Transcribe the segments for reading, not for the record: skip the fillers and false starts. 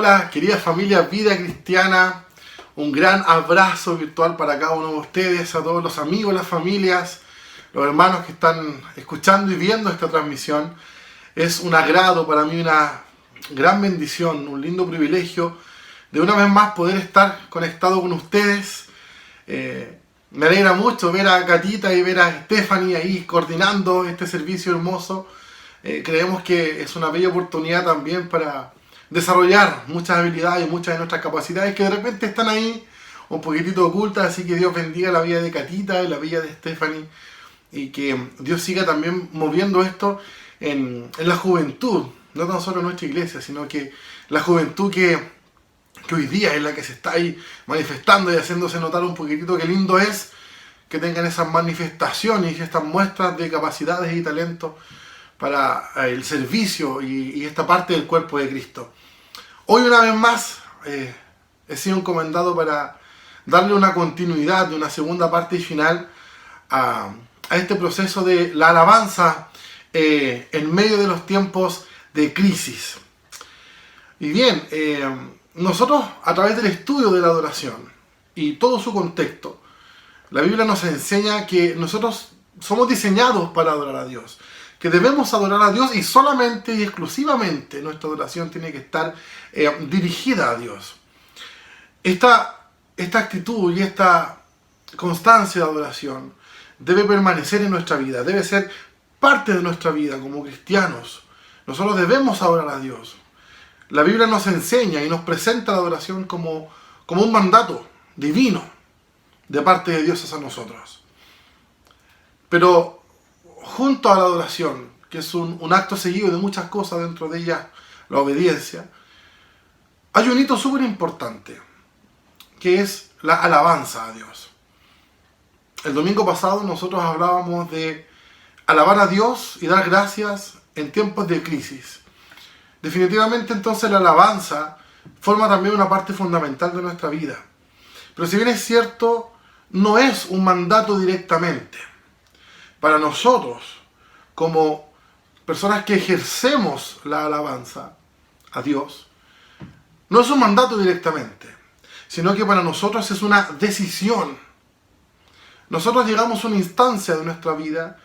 Hola, querida familia Vida Cristiana, un gran abrazo virtual para cada uno de ustedes, a todos los amigos, las familias, los hermanos que están escuchando y viendo esta transmisión. Es un agrado para mí, una gran bendición, un lindo privilegio de una vez más poder estar conectado con ustedes. Me alegra mucho ver a Catita y ver a Stephanie ahí coordinando este servicio hermoso. Creemos que es una bella oportunidad también para desarrollar muchas habilidades y muchas de nuestras capacidades que de repente están ahí un poquitito ocultas, así que Dios bendiga la vida de Catita y la vida de Stephanie y que Dios siga también moviendo esto en la juventud, no tan solo en nuestra iglesia, sino que la juventud que hoy día es la que se está ahí manifestando y haciéndose notar un poquitito. Qué lindo es que tengan esas manifestaciones y estas muestras de capacidades y talentos para el servicio y esta parte del cuerpo de Cristo. Hoy una vez más he sido encomendado para darle una continuidad de una segunda parte y final a este proceso de la alabanza en medio de los tiempos de crisis. Y bien, nosotros a través del estudio de la adoración y todo su contexto, la Biblia nos enseña que nosotros somos diseñados para adorar a Dios, que debemos adorar a Dios y solamente y exclusivamente nuestra adoración tiene que estar dirigida a Dios. Esta actitud y esta constancia de adoración debe permanecer en nuestra vida, debe ser parte de nuestra vida como cristianos. Nosotros debemos adorar a Dios. La Biblia nos enseña y nos presenta la adoración como un mandato divino de parte de Dios hacia nosotros. Pero junto a la adoración, que es un acto seguido de muchas cosas, dentro de ella la obediencia, hay un hito súper importante, que es la alabanza a Dios. El domingo pasado nosotros hablábamos de alabar a Dios y dar gracias en tiempos de crisis. Definitivamente entonces la alabanza forma también una parte fundamental de nuestra vida. Pero si bien es cierto, no es un mandato directamente. Para nosotros, como personas que ejercemos la alabanza a Dios, no es un mandato directamente, sino que para nosotros es una decisión. Nosotros llegamos a una instancia de nuestra vida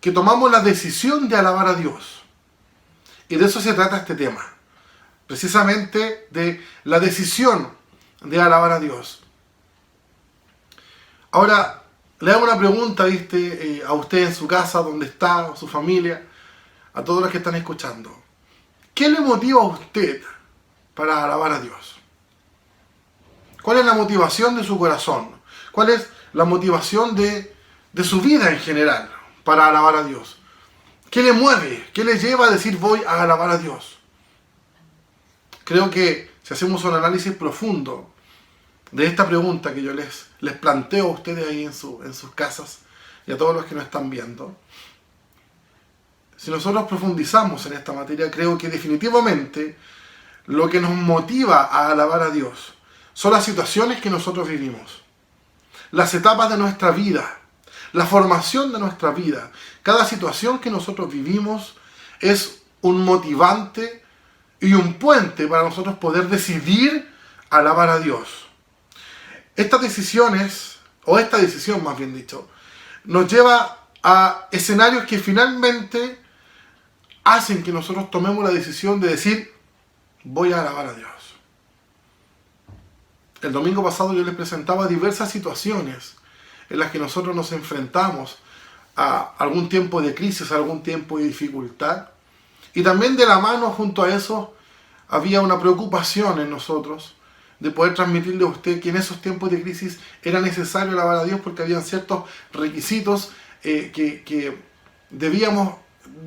que tomamos la decisión de alabar a Dios. Y de eso se trata este tema, precisamente de la decisión de alabar a Dios. Ahora, le hago una pregunta, a usted en su casa, donde está, a su familia, a todos los que están escuchando. ¿Qué le motiva a usted para alabar a Dios? ¿Cuál es la motivación de su corazón? ¿Cuál es la motivación de su vida en general para alabar a Dios? ¿Qué le mueve? ¿Qué le lleva a decir voy a alabar a Dios? Creo que si hacemos un análisis profundo de esta pregunta que yo les planteo a ustedes ahí en sus casas y a todos los que nos están viendo, si nosotros profundizamos en esta materia, creo que definitivamente lo que nos motiva a alabar a Dios son las situaciones que nosotros vivimos, las etapas de nuestra vida, la formación de nuestra vida. Cada situación que nosotros vivimos es un motivante y un puente para nosotros poder decidir alabar a Dios. Estas decisiones, o esta decisión más bien dicho, nos lleva a escenarios que finalmente hacen que nosotros tomemos la decisión de decir voy a alabar a Dios. El domingo pasado yo les presentaba diversas situaciones en las que nosotros nos enfrentamos a algún tiempo de crisis, a algún tiempo de dificultad. Y también de la mano junto a eso había una preocupación en nosotros de poder transmitirle a usted que en esos tiempos de crisis era necesario alabar a Dios porque habían ciertos requisitos que debíamos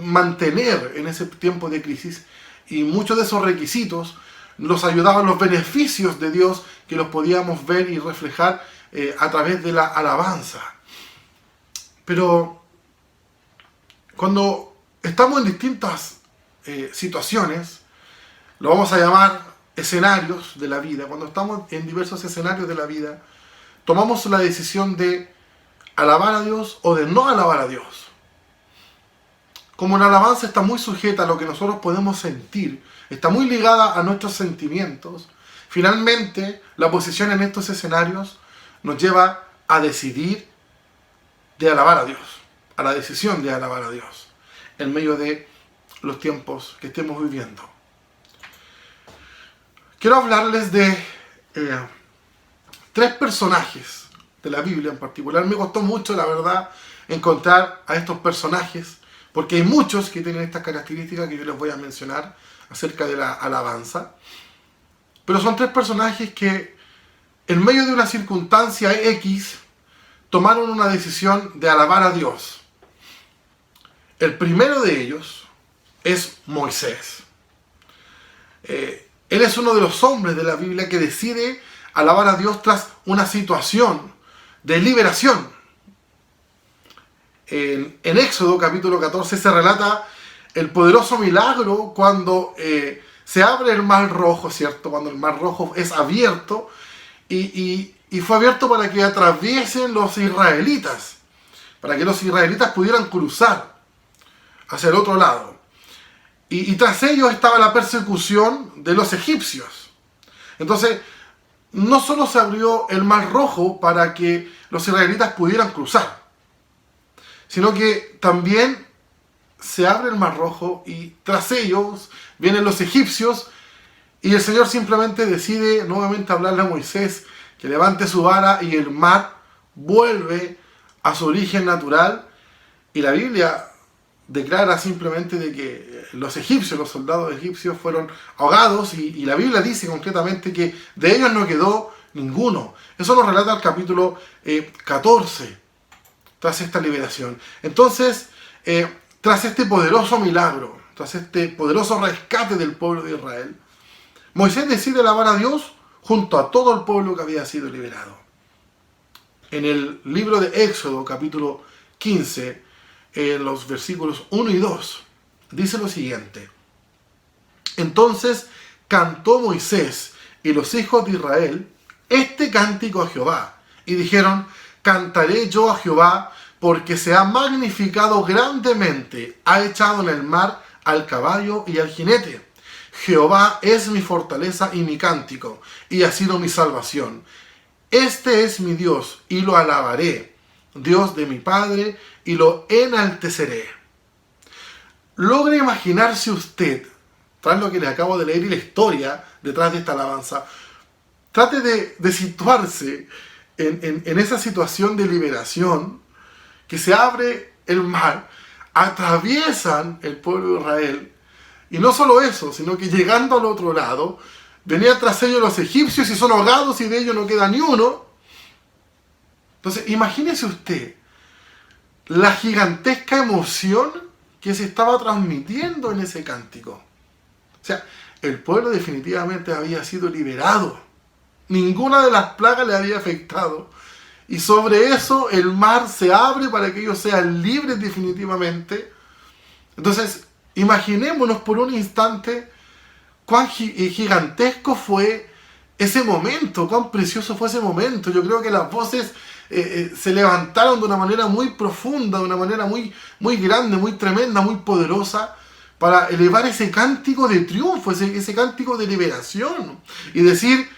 mantener en ese tiempo de crisis, y muchos de esos requisitos nos ayudaban los beneficios de Dios que los podíamos ver y reflejar a través de la alabanza. Pero cuando estamos en distintas situaciones, lo vamos a llamar escenarios de la vida, cuando estamos en diversos escenarios de la vida, tomamos la decisión de alabar a Dios o de no alabar a Dios. como la alabanza está muy sujeta a lo que nosotros podemos sentir, está muy ligada a nuestros sentimientos, finalmente la posición en estos escenarios nos lleva a decidir de alabar a Dios, a la decisión de alabar a Dios, en medio de los tiempos que estemos viviendo. Quiero hablarles de 3 personajes de la Biblia en particular. Me costó mucho, la verdad, encontrar a estos personajes, porque hay muchos que tienen estas características que yo les voy a mencionar acerca de la alabanza. Pero son 3 personajes que, en medio de una circunstancia X, tomaron una decisión de alabar a Dios. El primero de ellos es Moisés. Él es uno de los hombres de la Biblia que decide alabar a Dios tras una situación de liberación. En Éxodo capítulo 14 se relata el poderoso milagro cuando se abre el mar rojo, ¿cierto? Cuando el mar rojo es abierto y fue abierto para que atraviesen los israelitas, para que los israelitas pudieran cruzar hacia el otro lado. Y tras ellos estaba la persecución de los egipcios. Entonces, no solo se abrió el mar rojo para que los israelitas pudieran cruzar, sino que también se abre el mar rojo y tras ellos vienen los egipcios y el Señor simplemente decide nuevamente hablarle a Moisés que levante su vara y el mar vuelve a su origen natural. Y la Biblia declara simplemente de que los egipcios, los soldados egipcios fueron ahogados y la Biblia dice concretamente que de ellos no quedó ninguno. Eso lo relata el capítulo 14, tras esta liberación. Entonces, tras este poderoso milagro, tras este poderoso rescate del pueblo de Israel, Moisés decide alabar a Dios junto a todo el pueblo que había sido liberado. En el libro de Éxodo, capítulo 15, en los versículos 1 y 2, dice lo siguiente: Entonces cantó Moisés y los hijos de Israel este cántico a Jehová, y dijeron: Cantaré yo a Jehová, porque se ha magnificado grandemente, ha echado en el mar al caballo y al jinete. Jehová es mi fortaleza y mi cántico, y ha sido mi salvación. Este es mi Dios, y lo alabaré, Dios de mi Padre, y lo enalteceré. Logre imaginarse usted, tras lo que le acabo de leer y la historia detrás de esta alabanza, trate de situarse en esa situación de liberación, que se abre el mar, atraviesan el pueblo de Israel, y no solo eso, sino que llegando al otro lado, venían tras ellos los egipcios y son ahogados y de ellos no queda ni uno. Entonces, imagínese usted la gigantesca emoción que se estaba transmitiendo en ese cántico. O sea, el pueblo definitivamente había sido liberado. Ninguna de las plagas le había afectado. Y sobre eso el mar se abre para que ellos sean libres definitivamente. Entonces, imaginémonos por un instante cuán gigantesco fue ese momento, cuán precioso fue ese momento. Yo creo que las voces se levantaron de una manera muy profunda, de una manera muy, muy grande, muy tremenda, muy poderosa, para elevar ese cántico de triunfo, ese cántico de liberación, y decir: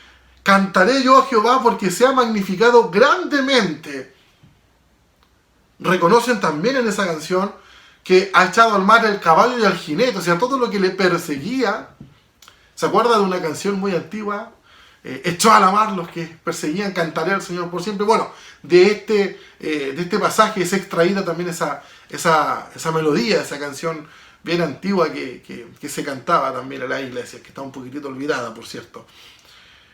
cantaré yo a Jehová porque se ha magnificado grandemente. Reconocen también en esa canción que ha echado al mar el caballo y al jinete, o sea, todo lo que le perseguía. ¿Se acuerda de una canción muy antigua? Echó a la mar los que perseguían, cantaré al Señor por siempre. Bueno, de este pasaje es extraída también esa melodía, esa canción bien antigua que se cantaba también en la iglesia, que está un poquitito olvidada, por cierto.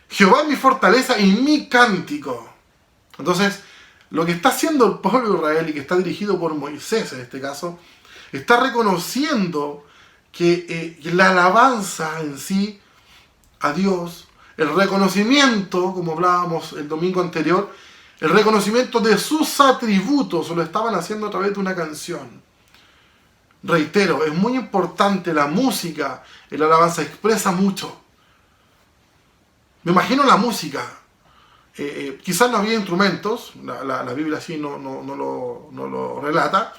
Jehová es mi fortaleza y mi cántico. Entonces, lo que está haciendo el pueblo de Israel, y que está dirigido por Moisés en este caso, está reconociendo que la alabanza en sí a Dios, el reconocimiento, como hablábamos el domingo anterior, el reconocimiento de sus atributos, lo estaban haciendo a través de una canción. Reitero, es muy importante la música, la alabanza expresa mucho. Me imagino la música. Quizás no había instrumentos, la Biblia así no lo relata,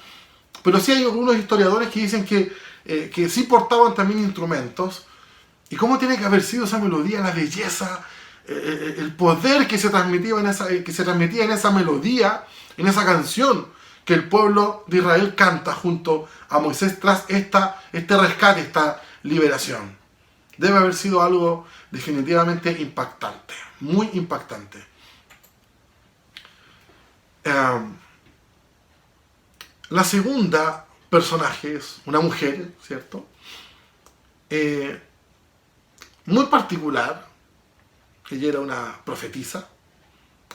pero sí hay algunos historiadores que dicen que sí portaban también instrumentos. ¿Y cómo tiene que haber sido esa melodía, la belleza, el poder que se transmitía en esa melodía, en esa canción que el pueblo de Israel canta junto a Moisés tras este rescate, esta liberación? Debe haber sido algo definitivamente impactante, muy impactante. La segunda personaje es una mujer, ¿cierto? Muy particular. Ella era una profetisa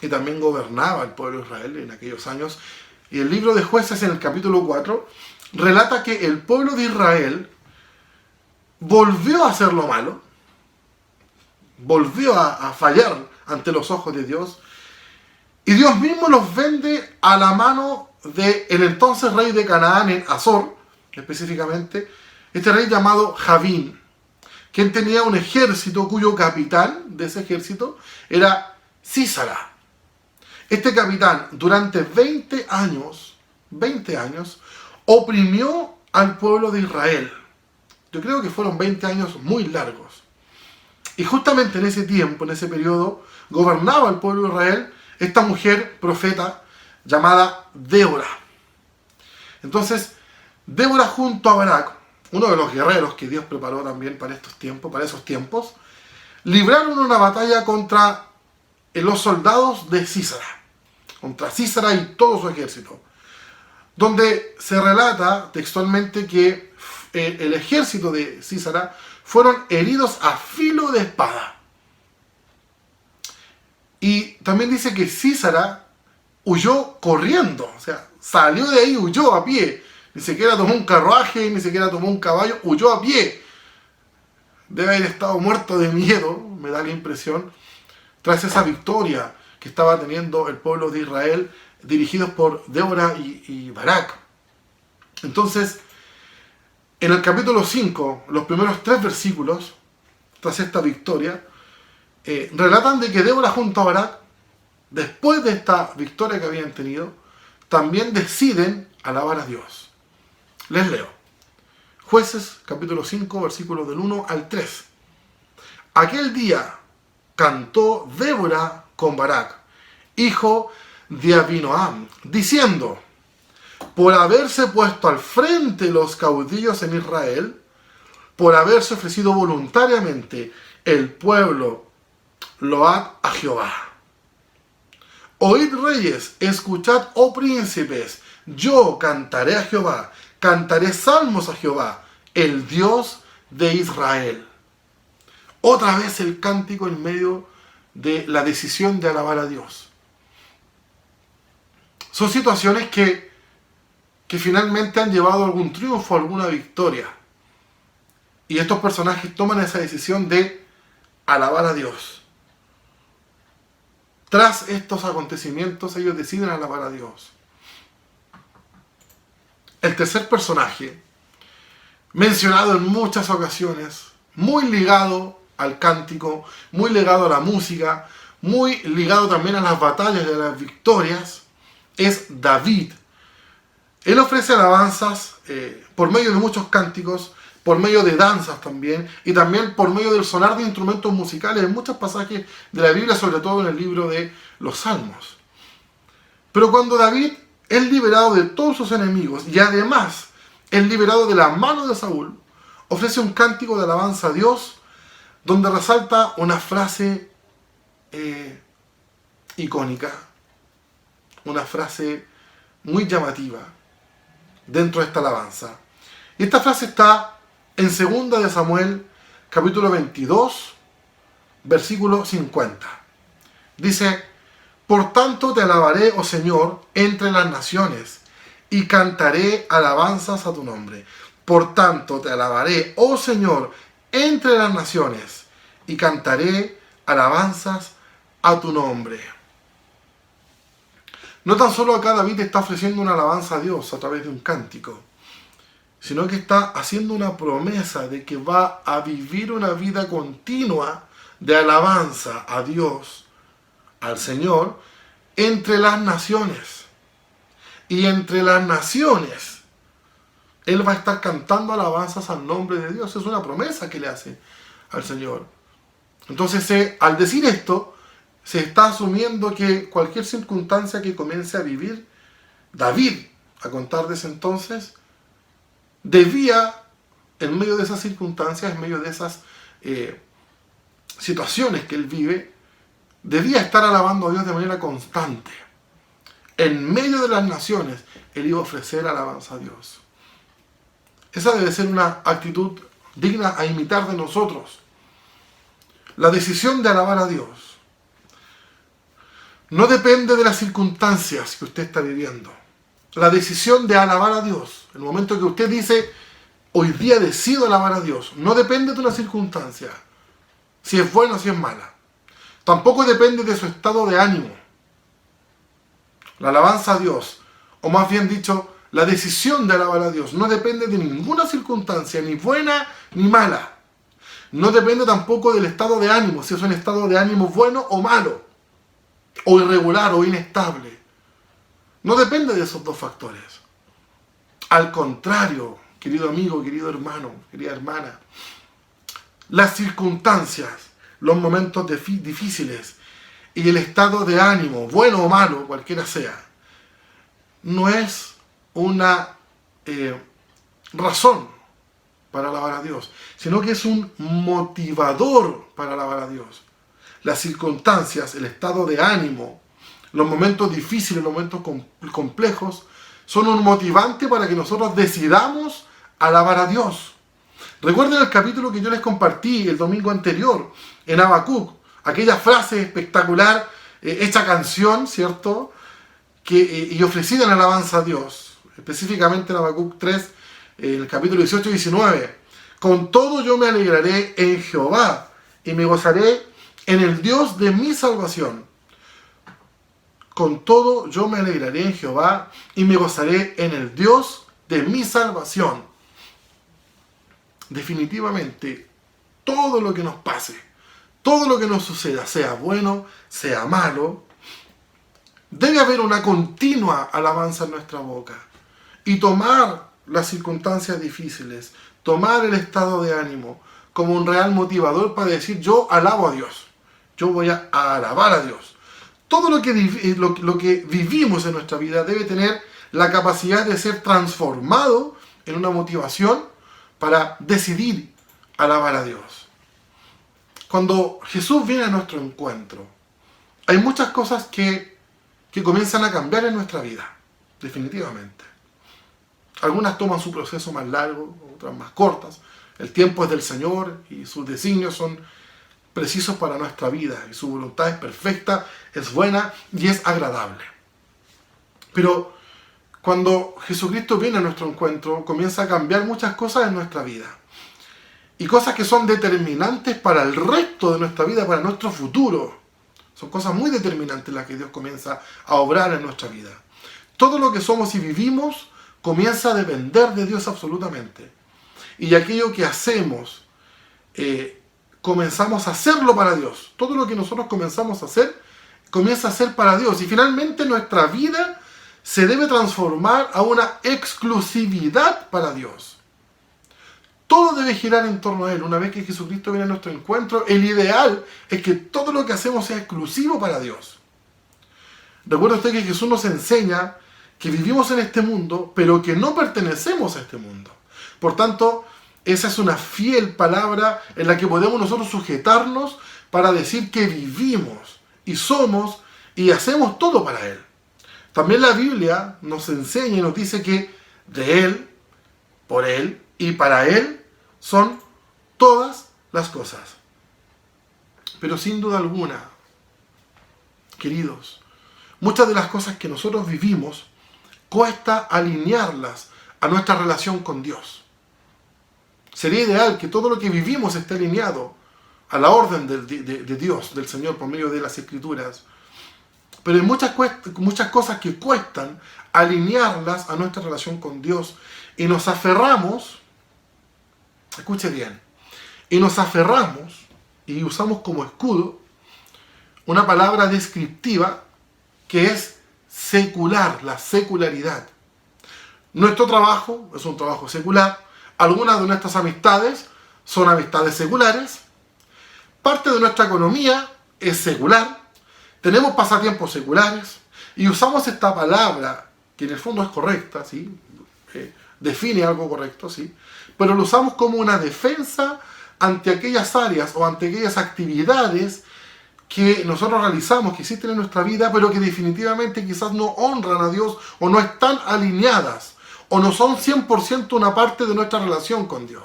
y también gobernaba el pueblo de Israel en aquellos años. Y el libro de Jueces, en el capítulo 4, relata que el pueblo de Israel volvió a hacer lo malo, volvió a fallar ante los ojos de Dios, y Dios mismo los vende a la mano del entonces rey de Canaán, en Azor, específicamente, este rey llamado Javín, quien tenía un ejército cuyo capitán de ese ejército era Sísara. Este capitán durante 20 años, oprimió al pueblo de Israel. Yo creo que fueron 20 años muy largos. Y justamente en ese tiempo, en ese periodo, gobernaba el pueblo de Israel esta mujer profeta llamada Débora. Entonces, Débora junto a Barak, uno de los guerreros que Dios preparó también para esos tiempos, libraron una batalla contra los soldados de Sísara, contra Sísara y todo su ejército, donde se relata textualmente que el ejército de Sísara fueron heridos a filo de espada. Y también dice que Sísara huyó corriendo, o sea, salió de ahí, huyó a pie. Ni siquiera tomó un carruaje, ni siquiera tomó un caballo, huyó a pie. Debe haber estado muerto de miedo, me da la impresión, tras esa victoria que estaba teniendo el pueblo de Israel, dirigidos por Débora y Barak. Entonces, en el capítulo 5, los primeros 3 versículos, tras esta victoria, relatan de que Débora junto a Barak, después de esta victoria que habían tenido, también deciden alabar a Dios. Les leo. Jueces, capítulo 5, versículos del 1 al 3. Aquel día cantó Débora con Barak, hijo de Abinoam, diciendo: por haberse puesto al frente los caudillos en Israel, por haberse ofrecido voluntariamente el pueblo, load a Jehová. Oíd reyes, escuchad, oh príncipes, yo cantaré a Jehová, cantaré salmos a Jehová, el Dios de Israel. Otra vez el cántico en medio de la decisión de alabar a Dios. Son situaciones que finalmente han llevado a algún triunfo, a alguna victoria. Y estos personajes toman esa decisión de alabar a Dios. Tras estos acontecimientos, ellos deciden alabar a Dios. El tercer personaje, mencionado en muchas ocasiones, muy ligado al cántico, muy ligado a la música, muy ligado también a las batallas y a las victorias, es David. Él ofrece alabanzas por medio de muchos cánticos, por medio de danzas también, y también por medio del sonar de instrumentos musicales en muchos pasajes de la Biblia, sobre todo en el libro de los Salmos. Pero cuando David es liberado de todos sus enemigos y además es liberado de la mano de Saúl, ofrece un cántico de alabanza a Dios donde resalta una frase icónica, una frase muy llamativa dentro de esta alabanza. Y esta frase está en 2 de Samuel, capítulo 22, versículo 50. Dice: por tanto te alabaré, oh Señor, entre las naciones, y cantaré alabanzas a tu nombre. Por tanto te alabaré, oh Señor, entre las naciones, y cantaré alabanzas a tu nombre. No tan solo acá David está ofreciendo una alabanza a Dios a través de un cántico, sino que está haciendo una promesa de que va a vivir una vida continua de alabanza a Dios, al Señor, entre las naciones. Y entre las naciones Él va a estar cantando alabanzas al nombre de Dios. Es una promesa que le hace al Señor. Entonces, al decir esto, se está asumiendo que cualquier circunstancia que comience a vivir David, a contar de ese entonces, debía, en medio de esas circunstancias, en medio de esas situaciones que él vive, debía estar alabando a Dios de manera constante. En medio de las naciones, él iba a ofrecer alabanza a Dios. Esa debe ser una actitud digna a imitar de nosotros. La decisión de alabar a Dios no depende de las circunstancias que usted está viviendo. La decisión de alabar a Dios, el momento que usted dice, hoy día decido alabar a Dios, no depende de una circunstancia, si es buena o si es mala. Tampoco depende de su estado de ánimo. La alabanza a Dios, o más bien dicho, la decisión de alabar a Dios, no depende de ninguna circunstancia, ni buena ni mala. No depende tampoco del estado de ánimo, si es un estado de ánimo bueno o malo, o irregular o inestable. No depende de esos dos factores. Al contrario, querido amigo, querido hermano, querida hermana, las circunstancias, los momentos difíciles y el estado de ánimo, bueno o malo, cualquiera sea, no es una razón para alabar a Dios, sino que es un motivador para alabar a Dios. Las circunstancias, el estado de ánimo, los momentos difíciles, los momentos complejos, son un motivante para que nosotros decidamos alabar a Dios. Recuerden el capítulo que yo les compartí el domingo anterior, en Habacuc, aquella frase espectacular, hecha canción, ¿cierto? Y ofrecida en alabanza a Dios, específicamente en Habacuc 3, el capítulo 18 y 19. Con todo yo me alegraré en Jehová y me gozaré en el Dios de mi salvación. Con todo yo me alegraré en Jehová y me gozaré en el Dios de mi salvación. Definitivamente, todo lo que nos pase, todo lo que nos suceda, sea bueno, sea malo, debe haber una continua alabanza en nuestra boca. Y tomar las circunstancias difíciles, tomar el estado de ánimo como un real motivador para decir, yo alabo a Dios, yo voy a alabar a Dios. Todo lo que vivimos en nuestra vida debe tener la capacidad de ser transformado en una motivación para decidir alabar a Dios. Cuando Jesús viene a nuestro encuentro, hay muchas cosas que comienzan a cambiar en nuestra vida, definitivamente. Algunas toman su proceso más largo, otras más cortas. El tiempo es del Señor y sus designios son precisos para nuestra vida y su voluntad es perfecta, es buena y es agradable. Pero cuando Jesucristo viene a nuestro encuentro, comienza a cambiar muchas cosas en nuestra vida. Y cosas que son determinantes para el resto de nuestra vida, para nuestro futuro. Son cosas muy determinantes las que Dios comienza a obrar en nuestra vida. Todo lo que somos y vivimos comienza a depender de Dios absolutamente. Y aquello que hacemos, comenzamos a hacerlo para Dios. Todo lo que nosotros comenzamos a hacer, comienza a ser para Dios. Y finalmente nuestra vida se debe transformar a una exclusividad para Dios. Todo debe girar en torno a Él. Una vez que Jesucristo viene a nuestro encuentro, el ideal es que todo lo que hacemos sea exclusivo para Dios. Recuerda usted que Jesús nos enseña que vivimos en este mundo, pero que no pertenecemos a este mundo. Por tanto, esa es una fiel palabra en la que podemos nosotros sujetarnos para decir que vivimos y somos y hacemos todo para Él. También la Biblia nos enseña y nos dice que de Él, por Él y para Él son todas las cosas. Pero sin duda alguna, queridos, muchas de las cosas que nosotros vivimos cuesta alinearlas a nuestra relación con Dios. Sería ideal que todo lo que vivimos esté alineado a la orden de Dios, del Señor, por medio de las Escrituras. Pero hay muchas cosas que cuestan alinearlas a nuestra relación con Dios. Y nos aferramos, escuche bien, y nos aferramos y usamos como escudo una palabra descriptiva que es secular, la secularidad. Nuestro trabajo es un trabajo secular. Algunas de nuestras amistades son amistades seculares. Parte de nuestra economía es secular. Tenemos pasatiempos seculares. Y usamos esta palabra, que en el fondo es correcta, ¿sí? Define algo correcto, ¿sí? Pero lo usamos como una defensa ante aquellas áreas o ante aquellas actividades que nosotros realizamos, que existen en nuestra vida, pero que definitivamente quizás no honran a Dios o no están alineadas o no son 100% una parte de nuestra relación con Dios.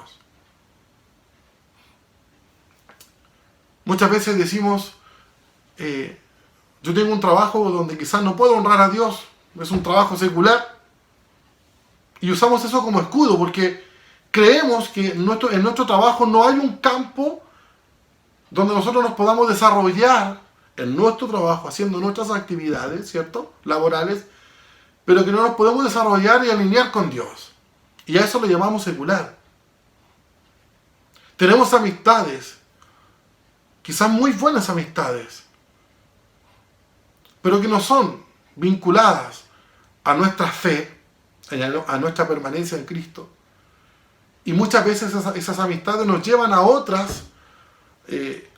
Muchas veces decimos, yo tengo un trabajo donde quizás no puedo honrar a Dios, es un trabajo secular, y usamos eso como escudo porque creemos que en nuestro trabajo no hay un campo donde nosotros nos podamos desarrollar en nuestro trabajo, haciendo nuestras actividades, ¿cierto?, laborales, pero que no nos podemos desarrollar y alinear con Dios. Y a eso le llamamos secular. Tenemos amistades, quizás muy buenas amistades, pero que no son vinculadas a nuestra fe, a nuestra permanencia en Cristo. Y muchas veces esas amistades nos llevan a otras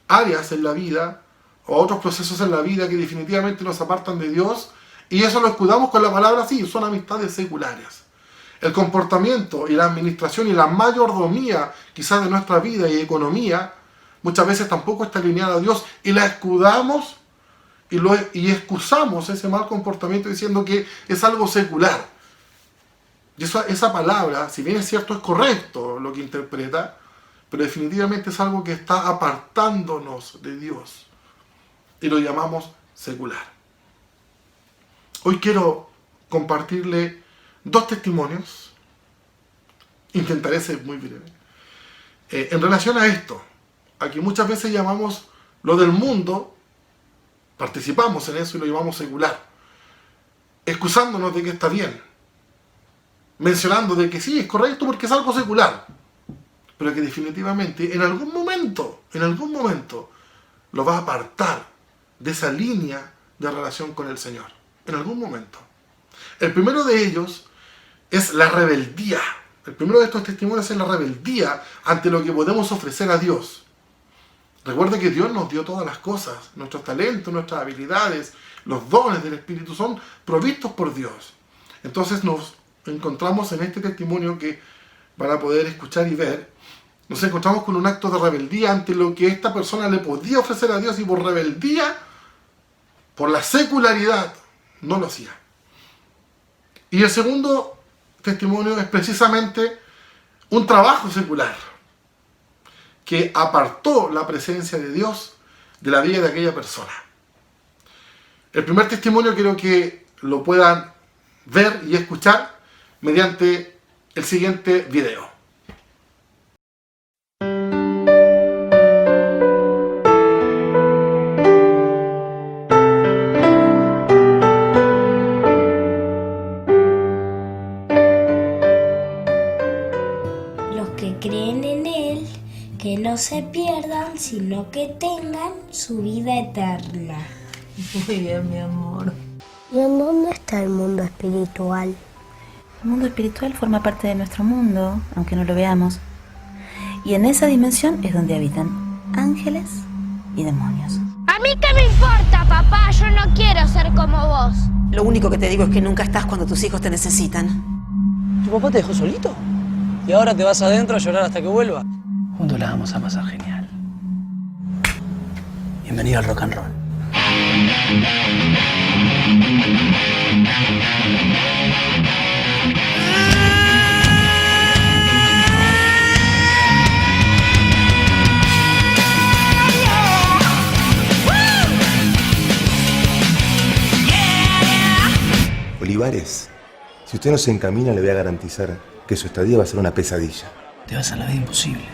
áreas en la vida, o a otros procesos en la vida que definitivamente nos apartan de Dios, y eso lo escudamos con la palabra sí, son amistades seculares. El comportamiento y la administración y la mayordomía quizás de nuestra vida y economía muchas veces tampoco está alineada a Dios, y la escudamos y excusamos ese mal comportamiento diciendo que es algo secular. Y esa palabra, si bien es cierto, es correcto lo que interpreta, pero definitivamente es algo que está apartándonos de Dios. Y lo llamamos secular. Hoy quiero compartirle 2 testimonios. Intentaré ser muy breve. En relación a esto, a que muchas veces llamamos lo del mundo, participamos en eso y lo llamamos secular, excusándonos de que está bien, mencionando de que sí, es correcto porque es algo secular, pero que definitivamente en algún momento lo va a apartar de esa línea de relación con el Señor. En algún momento. El primero de ellos es la rebeldía. El primero de estos testimonios es la rebeldía ante lo que podemos ofrecer a Dios. Recuerde que Dios nos dio todas las cosas, nuestros talentos, nuestras habilidades, los dones del Espíritu son provistos por Dios. Entonces nos encontramos en este testimonio que van a poder escuchar y ver. Nos encontramos con un acto de rebeldía ante lo que esta persona le podía ofrecer a Dios, y por rebeldía, por la secularidad, no lo hacía. Y el segundo testimonio es precisamente un trabajo secular que apartó la presencia de Dios de la vida de aquella persona. El primer testimonio quiero que lo puedan ver y escuchar mediante el siguiente video. Que no se pierdan, sino que tengan su vida eterna. Muy bien, mi amor. ¿Y en dónde está el mundo espiritual? El mundo espiritual forma parte de nuestro mundo, aunque no lo veamos. Y en esa dimensión es donde habitan ángeles y demonios. ¿A mí qué me importa, papá? Yo no quiero ser como vos. Lo único que te digo es que nunca estás cuando tus hijos te necesitan. ¿Tu papá te dejó solito? ¿Y ahora te vas adentro a llorar hasta que vuelva? Juntos la vamos a pasar genial. Bienvenido al rock and roll. Olivares, si usted no se encamina, le voy a garantizar que su estadía va a ser una pesadilla. Te vas a la vida imposible.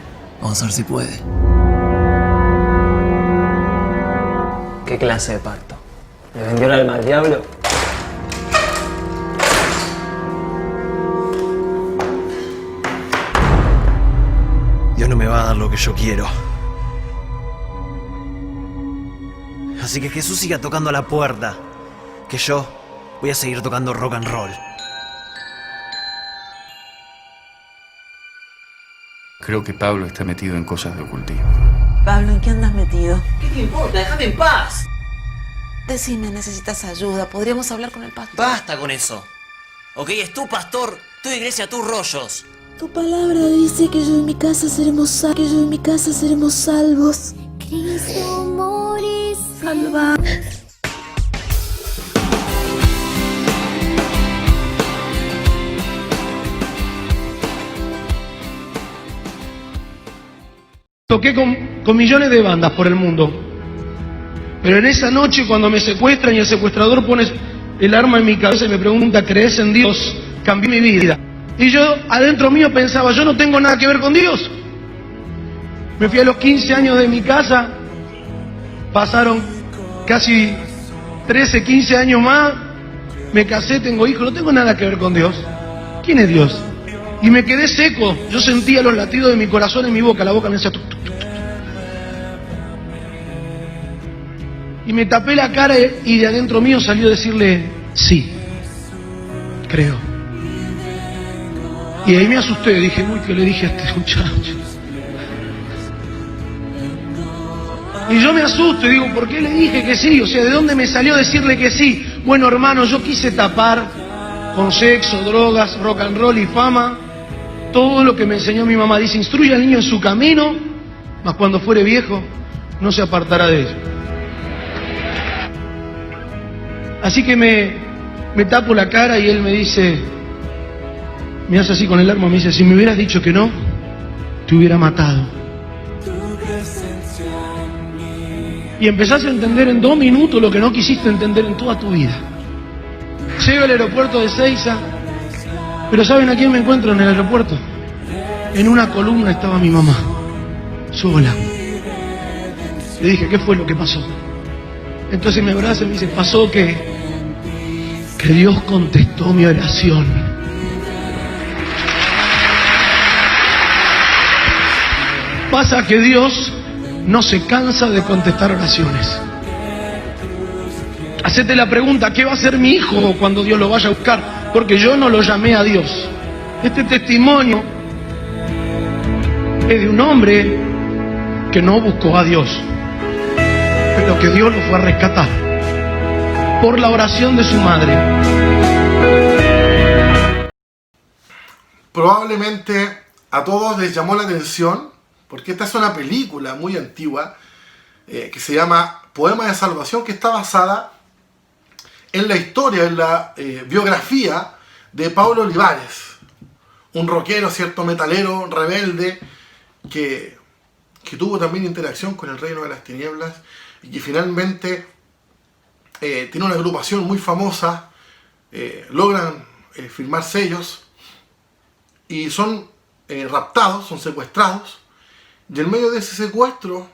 Vamos a ver si puede. ¿Qué clase de pacto? ¿Le vendió el alma al diablo? Dios no me va a dar lo que yo quiero. Así que Jesús siga tocando a la puerta, que yo voy a seguir tocando rock and roll. Creo que Pablo está metido en cosas de ocultismo. Pablo, ¿en qué andas metido? ¿Qué te importa? Déjame en paz. Decime, ¿necesitas ayuda? ¿Podríamos hablar con el pastor? Basta con eso. Ok, es tu pastor, tu iglesia, tus rollos. Tu palabra dice que yo en mi casa seremos salvos. Cristo moris Salva. Toqué con millones de bandas por el mundo. Pero en esa noche cuando me secuestran y el secuestrador pone el arma en mi cabeza y me pregunta, ¿crees en Dios? Cambió mi vida. Y yo adentro mío pensaba, yo no tengo nada que ver con Dios. Me fui a los 15 años de mi casa, pasaron casi 13, 15 años más, me casé, tengo hijos, no tengo nada que ver con Dios. ¿Quién es Dios? Y me quedé seco, yo sentía los latidos de mi corazón en mi boca, la boca me decía... Y me tapé la cara y de adentro mío salió a decirle, sí, creo. Y ahí me asusté, dije, uy, ¿qué le dije a este muchacho? Y yo me asusto y digo, ¿por qué le dije que sí? O sea, ¿de dónde me salió decirle que sí? Bueno, hermano, yo quise tapar con sexo, drogas, rock and roll y fama todo lo que me enseñó mi mamá. Dice, instruye al niño en su camino, mas cuando fuere viejo no se apartará de él. Así que me tapo la cara y él me dice, me hace así con el arma, me dice, si me hubieras dicho que no, te hubiera matado. Y empezás a entender en 2 minutos lo que no quisiste entender en toda tu vida. Llego al aeropuerto de Ezeiza, pero ¿saben a quién me encuentro en el aeropuerto? En una columna estaba mi mamá, sola. Le dije, ¿qué fue lo que pasó? Entonces me abraza y me dice, pasó que Dios contestó mi oración. Pasa que Dios no se cansa de contestar oraciones. Hacete la pregunta, ¿qué va a hacer mi hijo cuando Dios lo vaya a buscar? Porque yo no lo llamé a Dios. Este testimonio es de un hombre que no buscó a Dios, pero que Dios lo fue a rescatar por la oración de su madre. Probablemente a todos les llamó la atención, porque esta es una película muy antigua que se llama Poema de Salvación, que está basada en la historia, en la biografía de Pablo Olivares, un rockero, cierto, metalero, rebelde, que tuvo también interacción con el reino de las tinieblas y que finalmente tiene una agrupación muy famosa, logran firmar sellos y son raptados, son secuestrados, y en medio de ese secuestro,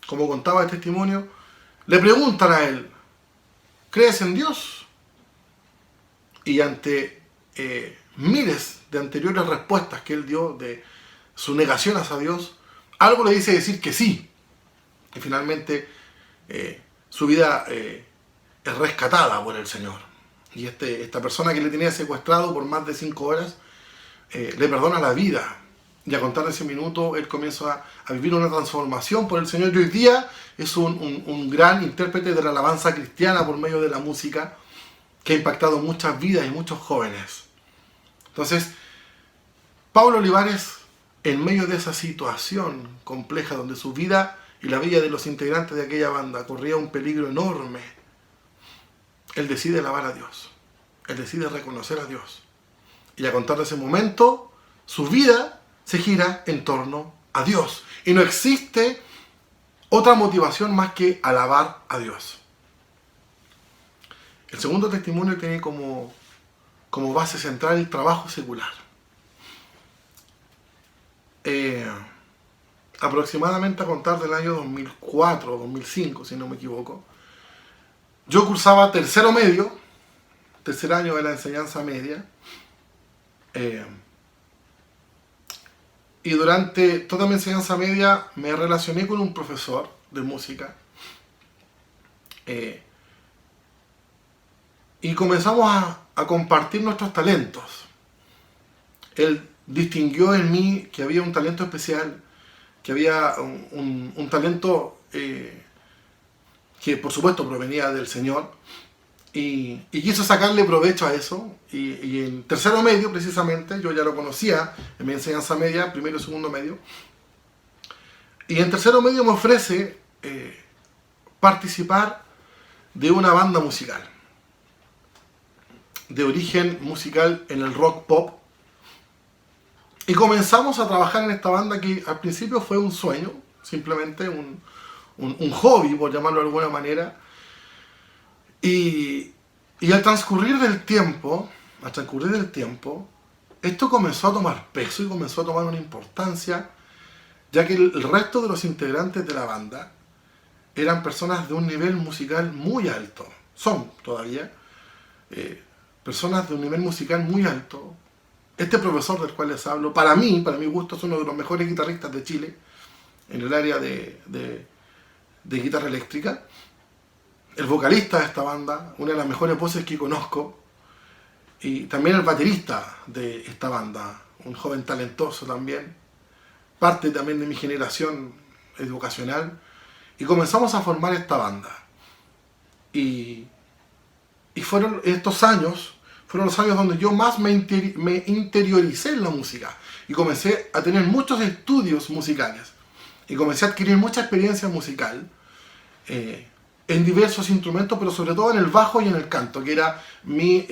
como contaba el testimonio, le preguntan a él, ¿crees en Dios? Y ante miles de anteriores respuestas que él dio de su negación hacia Dios, algo le dice decir que sí. Y finalmente su vida es rescatada por el Señor. Y esta persona que le tenía secuestrado por más de 5 horas, le perdona la vida. Y a contar ese minuto, él comienza a vivir una transformación por el Señor. Y hoy día es un gran intérprete de la alabanza cristiana por medio de la música, que ha impactado muchas vidas y muchos jóvenes. Entonces, Pablo Olivares, en medio de esa situación compleja donde su vida y la vida de los integrantes de aquella banda corría un peligro enorme, él decide alabar a Dios. Él decide reconocer a Dios. Y a contar de ese momento, su vida se gira en torno a Dios. Y no existe otra motivación más que alabar a Dios. El segundo testimonio tiene como base central el trabajo secular. Aproximadamente a contar del año 2004 o 2005, si no me equivoco, yo cursaba tercer año de la enseñanza media, y durante toda mi enseñanza media me relacioné con un profesor de música, y comenzamos a compartir nuestros talentos. Él distinguió en mí que había un talento especial, que había un talento que por supuesto provenía del Señor, y quiso sacarle provecho a eso, y en tercero medio precisamente, yo ya lo conocía en mi enseñanza media, primero y segundo medio, y en tercero medio me ofrece participar de una banda musical, de origen musical en el rock pop, y comenzamos a trabajar en esta banda que al principio fue un sueño, simplemente un hobby, por llamarlo de alguna manera, y al transcurrir del tiempo, esto comenzó a tomar peso y comenzó a tomar una importancia, ya que el resto de los integrantes de la banda eran personas de un nivel musical muy alto, son todavía personas de un nivel musical muy alto. Este profesor del cual les hablo, para mi gusto, es uno de los mejores guitarristas de Chile en el área de guitarra eléctrica. El vocalista de esta banda, una de las mejores voces que conozco, y también el baterista de esta banda, un joven talentoso también, parte también de mi generación educacional, y comenzamos a formar esta banda. Y fueron estos años, fueron los años donde yo más me interioricé en la música, y comencé a tener muchos estudios musicales, y comencé a adquirir mucha experiencia musical, en diversos instrumentos, pero sobre todo en el bajo y en el canto, que era mi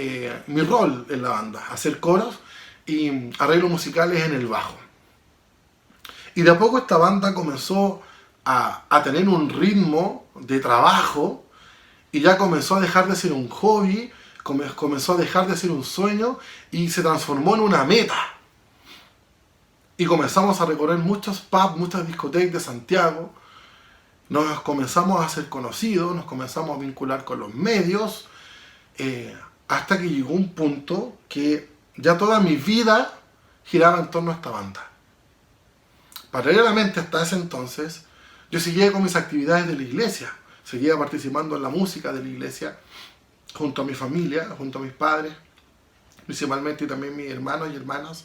rol en la banda, hacer coros y arreglos musicales en el bajo. Y de a poco esta banda comenzó a tener un ritmo de trabajo, y ya comenzó a dejar de ser un hobby, comenzó a dejar de ser un sueño, y se transformó en una meta. Y comenzamos a recorrer muchos pubs, muchas discotecas de Santiago. Nos comenzamos a hacer conocidos, nos comenzamos a vincular con los medios, hasta que llegó un punto que ya toda mi vida giraba en torno a esta banda. Paralelamente hasta ese entonces, yo seguía con mis actividades de la iglesia, seguía participando en la música de la iglesia, junto a mi familia, junto a mis padres, principalmente, y también mis hermanos y hermanas.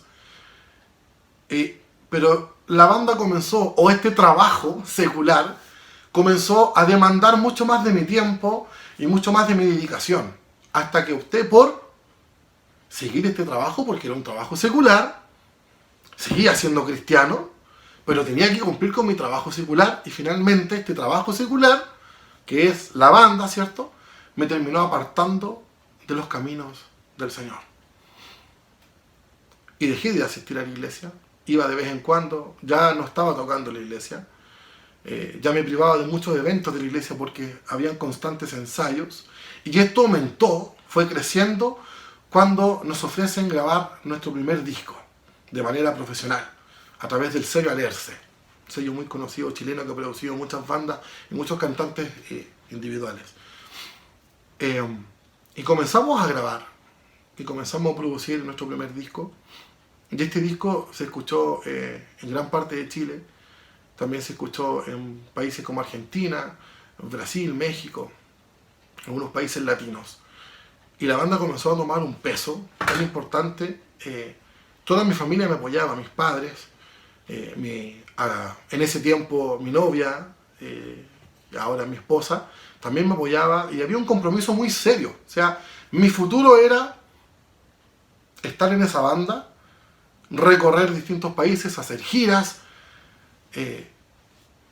Pero la banda comenzó, o este trabajo secular, comenzó a demandar mucho más de mi tiempo y mucho más de mi dedicación, hasta que opté por seguir este trabajo, porque era un trabajo secular, seguía siendo cristiano, pero tenía que cumplir con mi trabajo secular, y finalmente este trabajo secular, que es la banda, ¿cierto?, me terminó apartando de los caminos del Señor. Y dejé de asistir a la iglesia, iba de vez en cuando, ya no estaba tocando en la iglesia, ya me privaba de muchos eventos de la iglesia porque habían constantes ensayos, y esto aumentó, fue creciendo, cuando nos ofrecen grabar nuestro primer disco de manera profesional a través del sello Alerce, un sello muy conocido chileno que ha producido muchas bandas y muchos cantantes individuales. Y comenzamos a grabar y comenzamos a producir nuestro primer disco, y este disco se escuchó en gran parte de Chile. También se escuchó en países como Argentina, Brasil, México, algunos países latinos. Y la banda comenzó a tomar un peso tan importante. Toda mi familia me apoyaba, mis padres, en ese tiempo mi novia, ahora mi esposa, también me apoyaba, y había un compromiso muy serio. O sea, mi futuro era estar en esa banda, recorrer distintos países, hacer giras,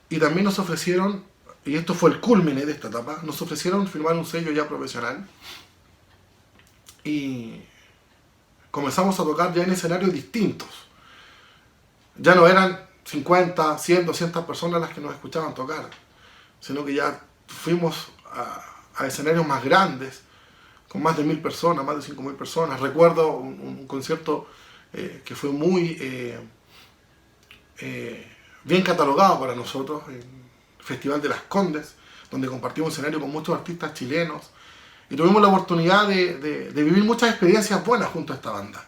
y también nos ofrecieron, y esto fue el culmine de esta etapa, nos ofrecieron firmar un sello ya profesional, y comenzamos a tocar ya en escenarios distintos. Ya no eran 50, 100, 200 personas las que nos escuchaban tocar, sino que ya fuimos a escenarios más grandes, con más de 1000 personas, más de 5000 personas. Recuerdo un concierto que fue muy bien catalogado para nosotros, el Festival de Las Condes, donde compartimos escenario con muchos artistas chilenos, y tuvimos la oportunidad de vivir muchas experiencias buenas junto a esta banda.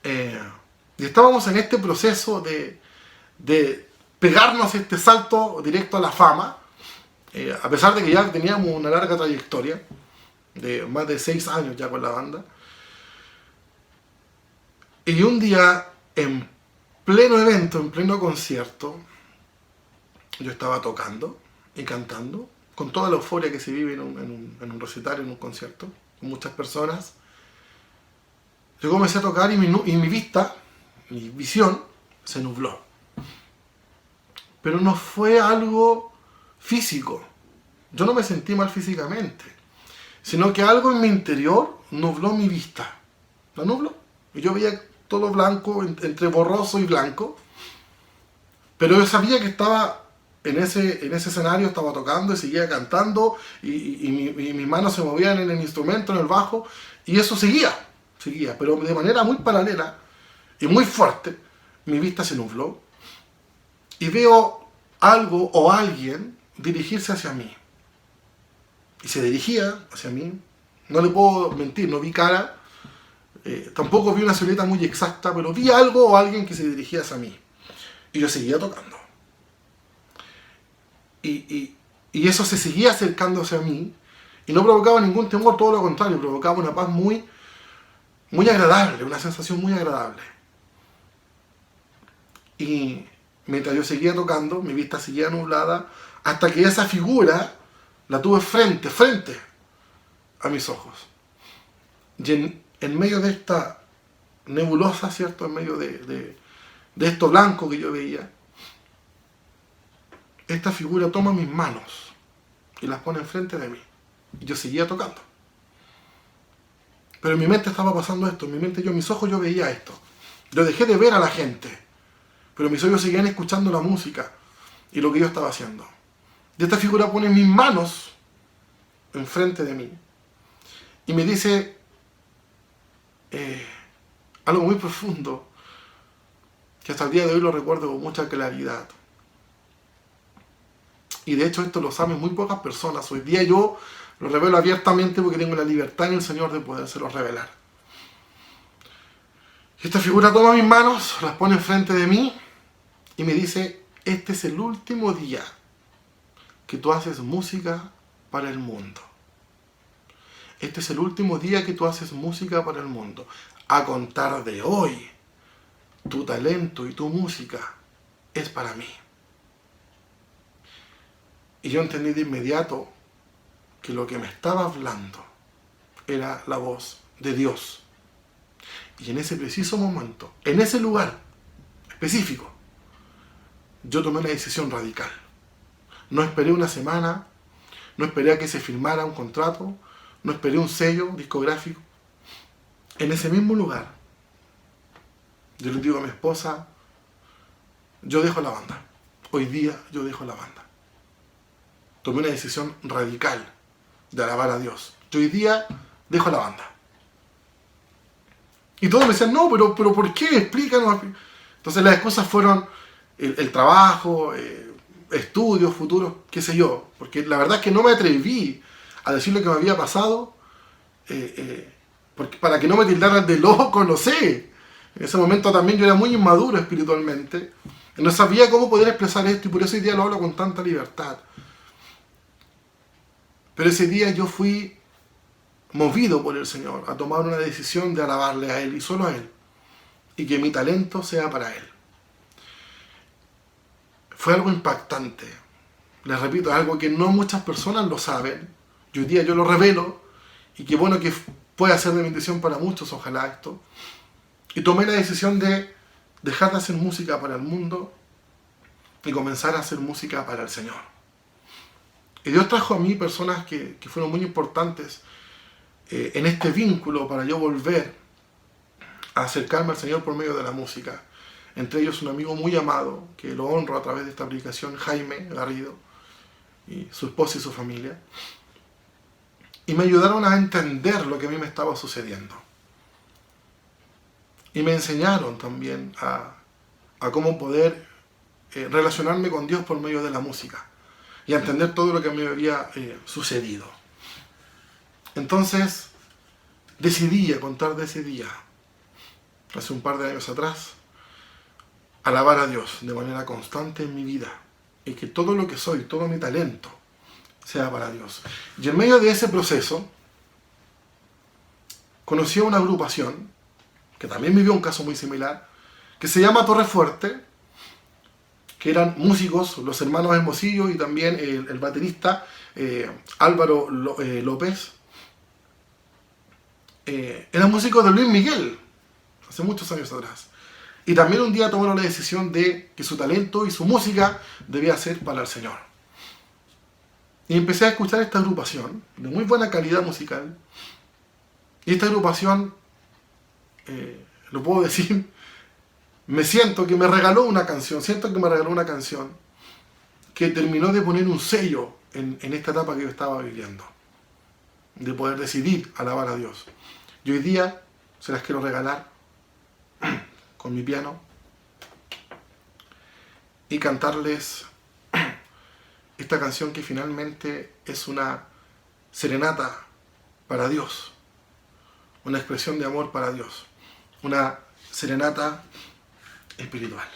Y estábamos en este proceso de pegarnos este salto directo a la fama, a pesar de que ya teníamos una larga trayectoria, de más de 6 años ya con la banda. Y un día, en pleno evento, en pleno concierto, yo estaba tocando y cantando, con toda la euforia que se vive en un recital, en un concierto, con muchas personas. Yo comencé a tocar y mi vista, mi visión, se nubló. Pero no fue algo físico. Yo no me sentí mal físicamente, sino que algo en mi interior nubló mi vista. La nubló. Y yo veía todo blanco, entre borroso y blanco. Pero yo sabía que estaba en ese escenario, estaba tocando y seguía cantando, y mis manos se movían en el instrumento, en el bajo, y eso seguía, pero de manera muy paralela y muy fuerte. Mi vista se nubló y veo algo o alguien dirigirse hacia mí. Y se dirigía hacia mí. No le puedo mentir, no vi cara, tampoco vi una silueta muy exacta, pero vi algo o alguien que se dirigía hacia mí. Y yo seguía tocando. Y eso se seguía acercando hacia mí y no provocaba ningún temor, todo lo contrario, provocaba una paz muy, muy agradable, una sensación muy agradable. Y mientras yo seguía tocando, mi vista seguía nublada, hasta que esa figura la tuve frente a mis ojos. Y en medio de esta nebulosa, ¿cierto? En medio de esto blanco que yo veía, esta figura toma mis manos y las pone enfrente de mí. Y yo seguía tocando. Pero en mi mente estaba pasando esto. En mi mente, mis ojos, yo veía esto. Yo dejé de ver a la gente, pero mis ojos seguían escuchando la música y lo que yo estaba haciendo. Y esta figura pone mis manos enfrente de mí y me dice algo muy profundo, que hasta el día de hoy lo recuerdo con mucha claridad. Y de hecho esto lo saben muy pocas personas. Hoy día yo lo revelo abiertamente porque tengo la libertad en el Señor de podérselo revelar. Esta figura toma mis manos, las pone enfrente de mí y me dice: este es el último día que tú haces música para el mundo. Este es el último día que tú haces música para el mundo. A contar de hoy, tu talento y tu música es para mí. Y yo entendí de inmediato que lo que me estaba hablando era la voz de Dios. Y en ese preciso momento, en ese lugar específico, yo tomé una decisión radical. No esperé una semana, no esperé a que se firmara un contrato, no esperé un sello discográfico. En ese mismo lugar, yo le digo a mi esposa: yo dejo la banda. Hoy día yo dejo la banda. Tomé una decisión radical de alabar a Dios. Yo hoy día dejo la banda. Y todos me decían: no, pero ¿por qué? Explícanos. Entonces las excusas fueron el trabajo, estudios futuros, qué sé yo. Porque la verdad es que no me atreví a decir lo que me había pasado, porque para que no me tildaran de loco, no sé. En ese momento también yo era muy inmaduro espiritualmente. No sabía cómo poder expresar esto y por eso hoy día lo hablo con tanta libertad. Pero ese día yo fui movido por el Señor a tomar una decisión de alabarle a Él y solo a Él. Y que mi talento sea para Él. Fue algo impactante. Les repito, algo que no muchas personas lo saben. Y hoy día yo lo revelo. Y qué bueno que pueda ser de bendición para muchos, ojalá esto. Y tomé la decisión de dejar de hacer música para el mundo y comenzar a hacer música para el Señor. Y Dios trajo a mí personas que fueron muy importantes en este vínculo para yo volver a acercarme al Señor por medio de la música. Entre ellos un amigo muy amado, que lo honro a través de esta aplicación, Jaime Garrido, y su esposa y su familia. Y me ayudaron a entender lo que a mí me estaba sucediendo. Y me enseñaron también a cómo poder relacionarme con Dios por medio de la música. Y a entender todo lo que a mí me había sucedido. Entonces, decidí, a contar de ese día, hace un par de años atrás, alabar a Dios de manera constante en mi vida. Y que todo lo que soy, todo mi talento, sea para Dios. Y en medio de ese proceso, conocí a una agrupación que también vivió un caso muy similar, que se llama Torrefuerte, que eran músicos, los hermanos Hermosillo y también el baterista Álvaro López. Eran músicos de Luis Miguel, hace muchos años atrás. Y también un día tomaron la decisión de que su talento y su música debía ser para el Señor. Y empecé a escuchar esta agrupación, de muy buena calidad musical. Y esta agrupación, lo puedo decir, siento que me regaló una canción que terminó de poner un sello en esta etapa que yo estaba viviendo. De poder decidir alabar a Dios. Y hoy día se las quiero regalar con mi piano y cantarles esta canción que finalmente es una serenata para Dios, una expresión de amor para Dios, una serenata espiritual.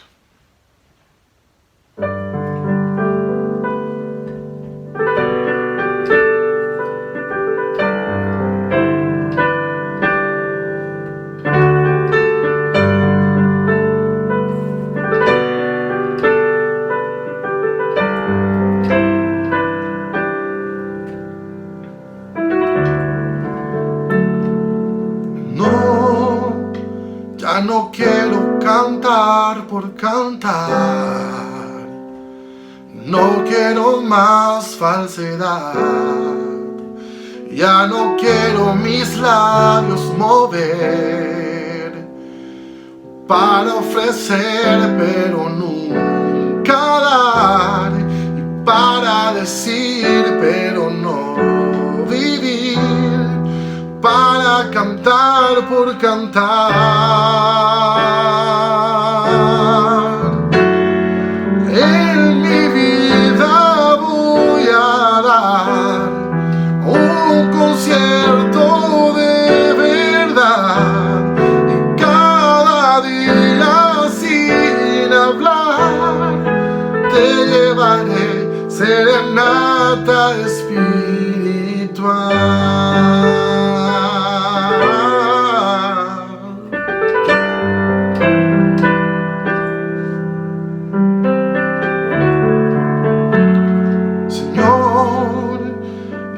Ya no quiero cantar por cantar, no quiero más falsedad. Ya no quiero mis labios mover para ofrecer pero nunca dar, y para decir pero no vivir, para cantar por cantar. En mi vida voy a dar un concierto de verdad, y cada día sin hablar te llevaré serenata espiritual.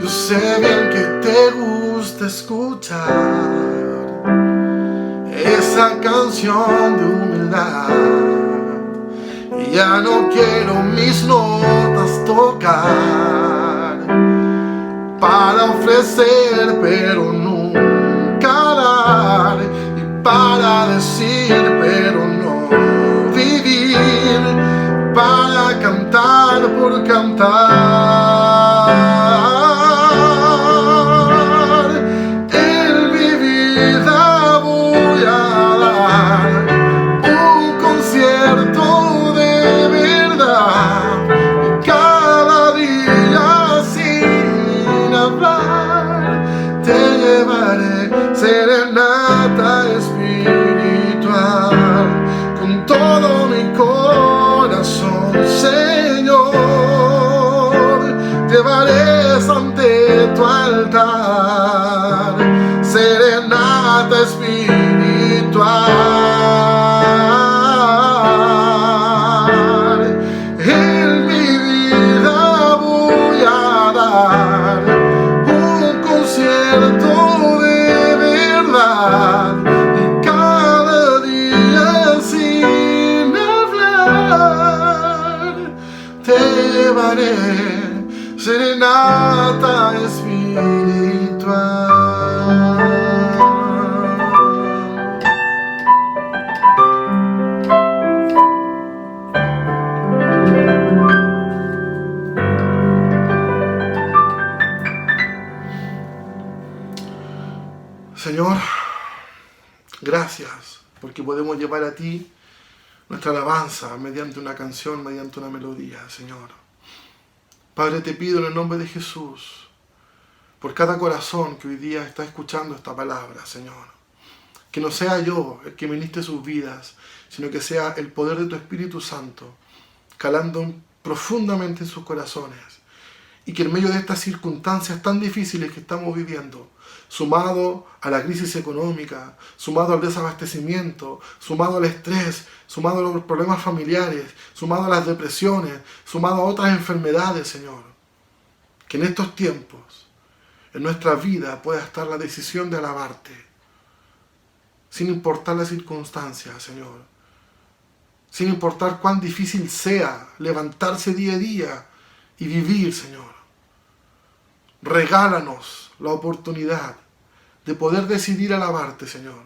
Sé bien que te gusta escuchar esa canción de humildad, y ya no quiero mis notas tocar para ofrecer pero nunca dar, y para decir pero no vivir, para cantar por cantar. Serenata espiritual, con todo mi corazón, Señor, llevaré ante tu altar, serenata espiritual. En mi vida voy a dar un concierto y cada día sin hablar te llevaré serenata espiritual. Señor, gracias porque podemos llevar a ti nuestra alabanza mediante una canción, mediante una melodía, Señor. Padre, te pido en el nombre de Jesús, por cada corazón que hoy día está escuchando esta palabra, Señor, que no sea yo el que ministre sus vidas, sino que sea el poder de tu Espíritu Santo calando profundamente en sus corazones, y que en medio de estas circunstancias tan difíciles que estamos viviendo, sumado a la crisis económica, sumado al desabastecimiento, sumado al estrés, sumado a los problemas familiares, sumado a las depresiones, sumado a otras enfermedades, Señor. Que en estos tiempos, en nuestra vida, pueda estar la decisión de alabarte, sin importar las circunstancias, Señor. Sin importar cuán difícil sea levantarse día a día y vivir, Señor. Regálanos la oportunidad de poder decidir alabarte, Señor.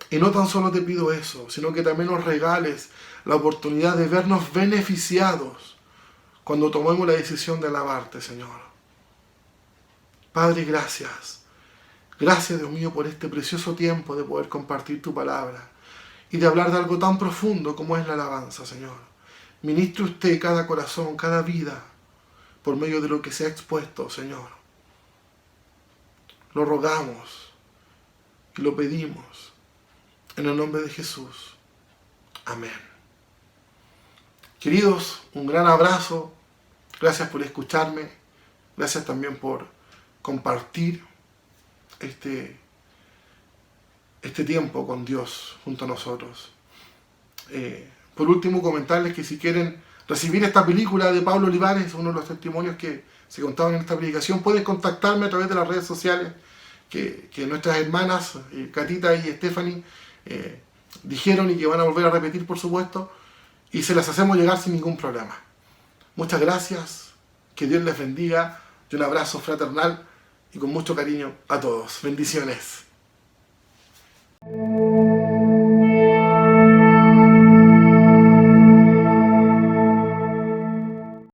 Y no tan solo te pido eso, sino que también nos regales la oportunidad de vernos beneficiados cuando tomemos la decisión de alabarte, Señor. Padre, gracias. Gracias, Dios mío, por este precioso tiempo de poder compartir tu palabra y de hablar de algo tan profundo como es la alabanza, Señor. Ministre usted cada corazón, cada vida, por medio de lo que se ha expuesto, Señor. Lo rogamos y lo pedimos en el nombre de Jesús. Amén. Queridos, un gran abrazo. Gracias por escucharme. Gracias también por compartir este tiempo con Dios junto a nosotros. Por último, comentarles que si quieren recibir esta película de Pablo Olivares, uno de los testimonios que se contaban en esta predicación, pueden contactarme a través de las redes sociales que nuestras hermanas, Catita y Stephanie, dijeron y que van a volver a repetir, por supuesto, y se las hacemos llegar sin ningún problema. Muchas gracias, que Dios les bendiga, y un abrazo fraternal y con mucho cariño a todos. Bendiciones.